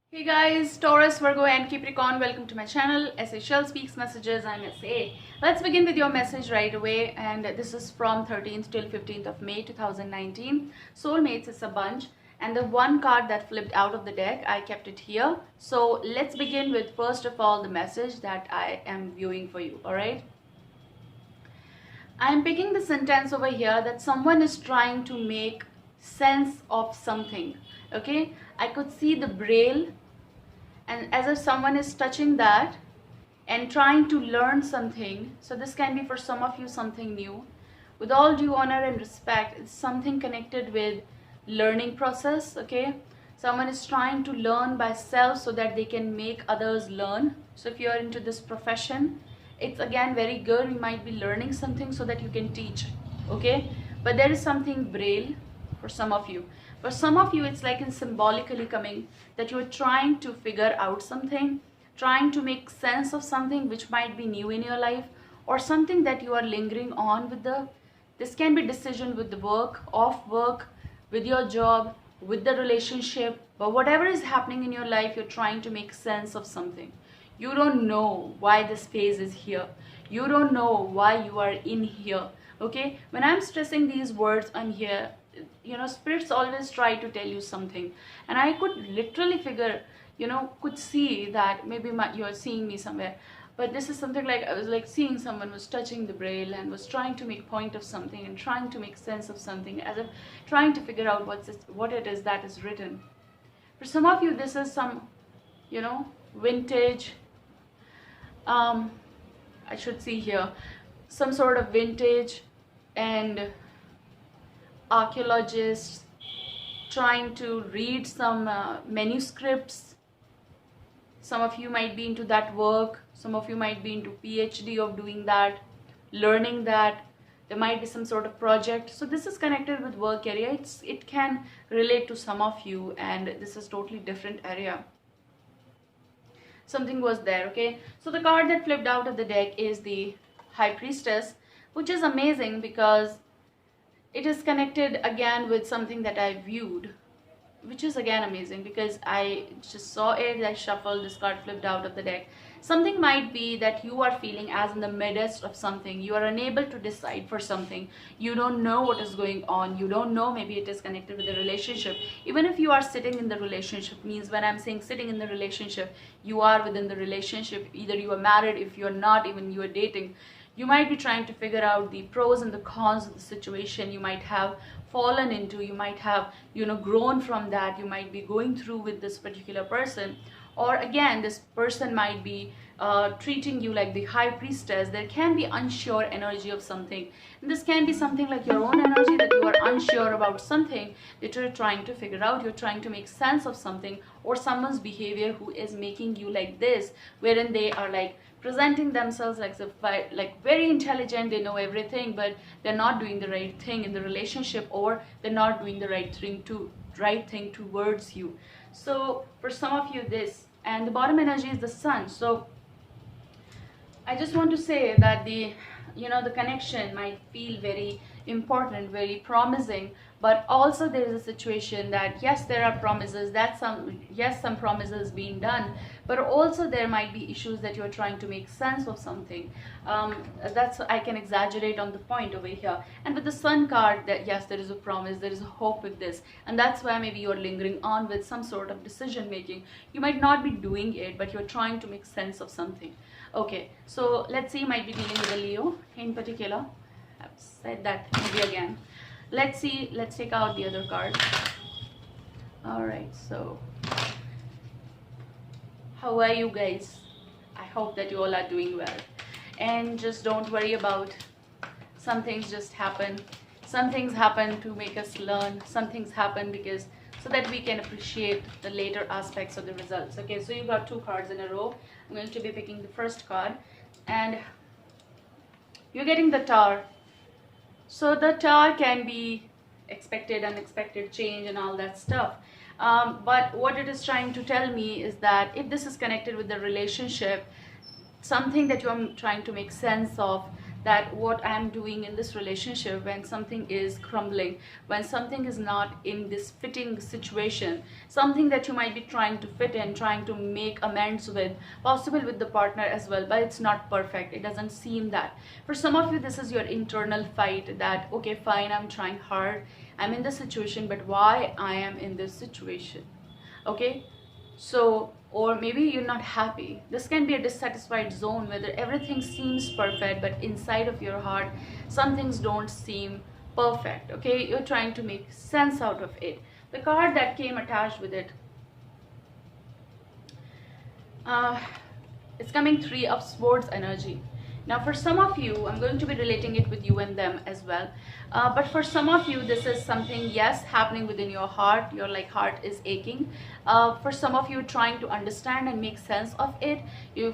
Hey guys, Taurus, Virgo and Capricorn, welcome to my channel, Sashell Speaks Messages. I'm SA. Let's begin with your message right away, and this is from 13th till 15th of May 2019. Soulmates is a bunch, and the one card that flipped out of the deck, I kept it here. So let's begin with first of all the message that I am viewing for you, alright? I am picking the sentence over here that someone is trying to make sense of something, okay? I could see the Braille, and as if someone is touching that and trying to learn something. So this can be for some of you something new. With all due honor and respect, it's something connected with learning process, okay? Someone is trying to learn by self so that they can make others learn. So if you are into this profession, it's again very good. You might be learning something so that you can teach, okay? But there is something Braille for some of you. For some of you, it's like in symbolically coming that you're trying to figure out something, trying to make sense of something which might be new in your life, or something that you are lingering on with this can be decision with the work, off work, with your job, with the relationship, but whatever is happening in your life, you're trying to make sense of something. You don't know why this phase is here. You don't know why you are in here, okay? When I'm stressing these words on here, you know, spirits always try to tell you something, and I could literally figure, could see that maybe you're seeing me somewhere, but this is something like I was like seeing someone was touching the Braille and was trying to make point of something and trying to make sense of something, as if trying to figure out what it is that is written. For some of you, this is some, vintage, I should see here, some sort of vintage and archaeologists trying to read some manuscripts. Some of you might be into that work. Some of you might be into PhD of doing that, learning that. There might be some sort of project. So this is connected with work area. It can relate to some of you, and this is totally different area. Something was there, okay? So the card that flipped out of the deck is the High Priestess, which is amazing because it is connected again with something that I viewed, which is again amazing because I just saw it, I shuffled, this card flipped out of the deck. Something might be that you are feeling as in the midst of something. You are unable to decide for something. You don't know what is going on. You don't know, maybe it is connected with the relationship. Even if you are sitting in the relationship, means when I'm saying sitting in the relationship, you are within the relationship. Either you are married, if you are not, even you are dating. You might be trying to figure out the pros and the cons of the situation. You might have fallen into, you might have, grown from that. You might be going through with this particular person. Or again, this person might be treating you like the High Priestess. There can be unsure energy of something. And this can be something like your own energy, that you are unsure about something that you're trying to figure out. You're trying to make sense of something, or someone's behavior who is making you like this, wherein they are like presenting themselves like very intelligent, they know everything, but they're not doing the right thing in the relationship, or they're not doing the right thing towards you. So for some of you, this, and the bottom energy is the Sun. So I just want to say that the connection might feel very important, very promising, but also there is a situation that yes, there are promises, that some promises being done, but also there might be issues that you're trying to make sense of something. That's, I can exaggerate on the point over here. And with the Sun card, that yes, there is a promise, there is a hope with this, and that's why maybe you're lingering on with some sort of decision making. You might not be doing it, but you're trying to make sense of something. Okay, so let's see, might be dealing with a Leo in particular. I've said that maybe again. Let's see, let's take out the other card. Alright, so how are you guys? I hope that you all are doing well. And just don't worry about some things just happen. Some things happen to make us learn. Some things happen because so that we can appreciate the later aspects of the results. Okay, so you got two cards in a row. I'm going to be picking the first card, and you're getting the Tower. So the Tower can be expected, unexpected change and all that stuff. But what it is trying to tell me is that if this is connected with the relationship, something that you're trying to make sense of, that what I'm doing in this relationship, when something is crumbling, when something is not in this fitting situation, something that you might be trying to fit in, trying to make amends with, possible with the partner as well, but it's not perfect. It doesn't seem that. For some of you, this is your internal fight that, okay, fine, I'm trying hard, I'm in this situation, but why I am in this situation? Okay, so, or maybe you're not happy. This can be a dissatisfied zone whether everything seems perfect, but inside of your heart some things don't seem perfect. Okay, you're trying to make sense out of it. The card that came attached with it, it's coming Three of Swords energy. Now for some of you, I'm going to be relating it with you and them as well, but for some of you, this is something, yes, happening within your heart. Your heart is aching. For some of you, trying to understand and make sense of it.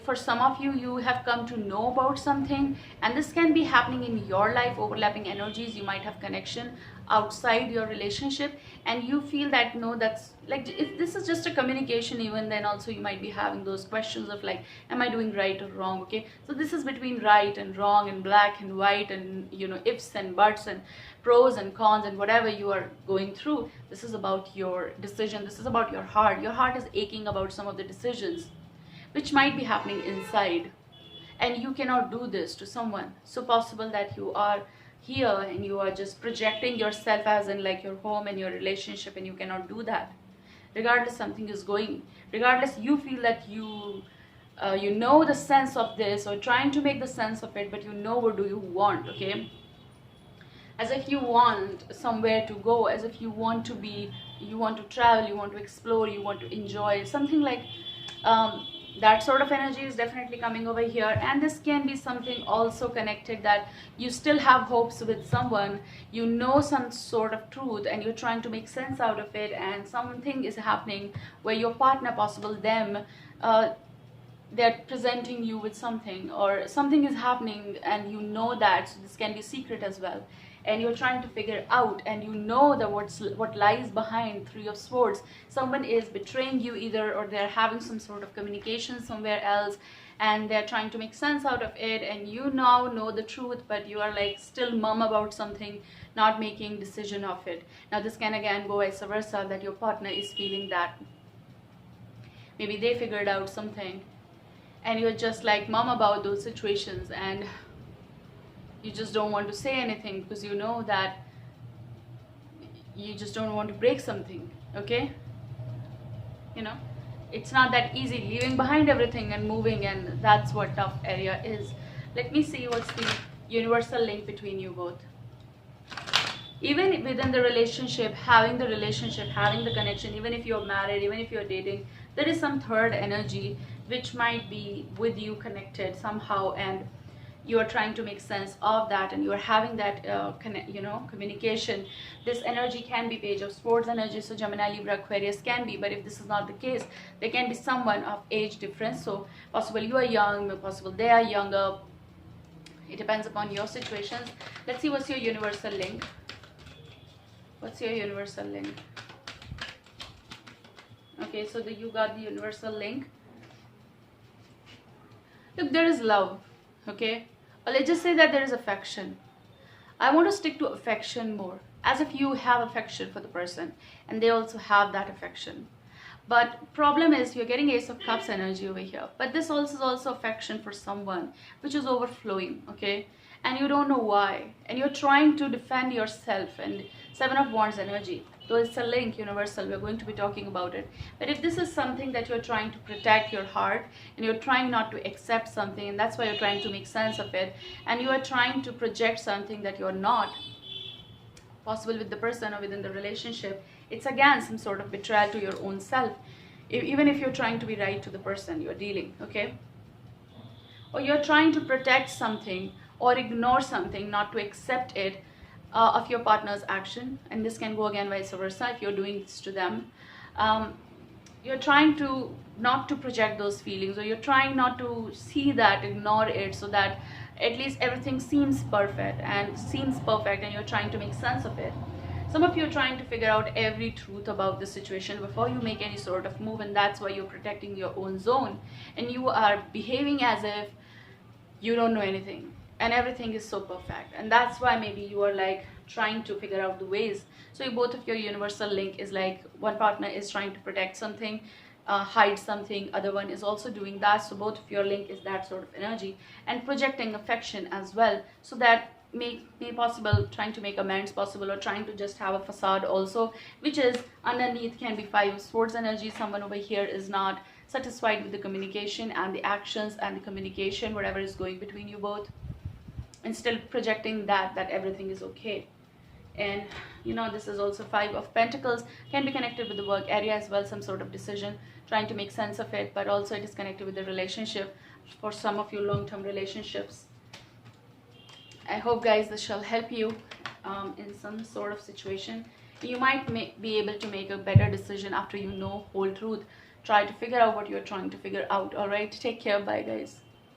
For some of you, you have come to know about something, and this can be happening in your life, overlapping energies. You might have connection outside your relationship, and you feel that, no, that's if this is just a communication, even then also you might be having those questions of am I doing right or wrong? Okay, so this is between right and wrong and black and white, and ifs and buts and pros and cons and whatever you are going through. This is about your decision. This is about your heart. Your heart is aching about some of the decisions which might be happening inside, and you cannot do this to someone. So possible that you are here and you are just projecting yourself as in your home and your relationship, and you cannot do that. Regardless something is going, regardless you feel that you know the sense of this, or trying to make the sense of it, but what do you want? Okay, as if you want somewhere to go, as if you want to be, you want to travel, you want to explore, you want to enjoy something that sort of energy is definitely coming over here. And this can be something also connected that you still have hopes with someone, some sort of truth, and you're trying to make sense out of it, and something is happening where your partner, possible them, they're presenting you with something, or something is happening, and that, so this can be secret as well, and you're trying to figure out, and that what lies behind Three of Swords. Someone is betraying you either, or they're having some sort of communication somewhere else, and they're trying to make sense out of it, and you now know the truth, but you are still mum about something, not making decision of it. Now this can again go vice versa, that your partner is feeling that maybe they figured out something, and you're just mum about those situations, and you just don't want to say anything because you know that you just don't want to break something. Okay, it's not that easy leaving behind everything and moving, and that's what tough area is. Let me see what's the universal link between you both. Even within the relationship, having the connection, even if you're married, even if you're dating, there is some third energy which might be with you, connected somehow, and you are trying to make sense of that, and you are having that communication. This energy can be Page of Swords energy, so Gemini, Libra, Aquarius can be. But if this is not the case, there can be someone of age difference, so possible you are young, possible they are younger. It depends upon your situations. Let's see what's your universal link. What's your universal link? Okay, so you got the universal link. Look, there is love. Okay, or let's just say that there is affection. I want to stick to affection more, as if you have affection for the person and they also have that affection. But problem is, you're getting Ace of Cups energy over here, but this also is also affection for someone which is overflowing. Okay, and you don't know why, and you're trying to defend yourself. And Seven of Wands energy, so it's a link, universal, we're going to be talking about it. But if this is something that you're trying to protect your heart, and you're trying not to accept something, and that's why you're trying to make sense of it, and you are trying to project something that you're not, possible with the person or within the relationship, it's again some sort of betrayal to your own self. Even if you're trying to be right to the person you're dealing. Okay, or you're trying to protect something or ignore something, not to accept it, of your partner's action. And this can go again vice versa if you're doing this to them. You're trying to not to project those feelings, or you're trying not to see that, ignore it, so that at least everything seems perfect, and you're trying to make sense of it. Some of you are trying to figure out every truth about the situation before you make any sort of move, and that's why you're protecting your own zone, and you are behaving as if you don't know anything, and everything is so perfect. And that's why maybe you are like trying to figure out the ways. So both of your universal link is like, one partner is trying to protect something, hide something, other one is also doing that. So both of your link is that sort of energy, and projecting affection as well, so that may possible, trying to make amends possible, or trying to just have a facade also, which is underneath can be Five of Swords energy. Someone over here is not satisfied with the communication and the actions and the communication, whatever is going between you both, and still projecting that everything is okay. And you know, this is also Five of Pentacles, can be connected with the work area as well, some sort of decision, trying to make sense of it, but also it is connected with the relationship, for some of you long-term relationships. I hope guys this shall help you in some sort of situation. You might be able to make a better decision after you know whole truth. Try to figure out what you're trying to figure out. All right, take care. Bye guys.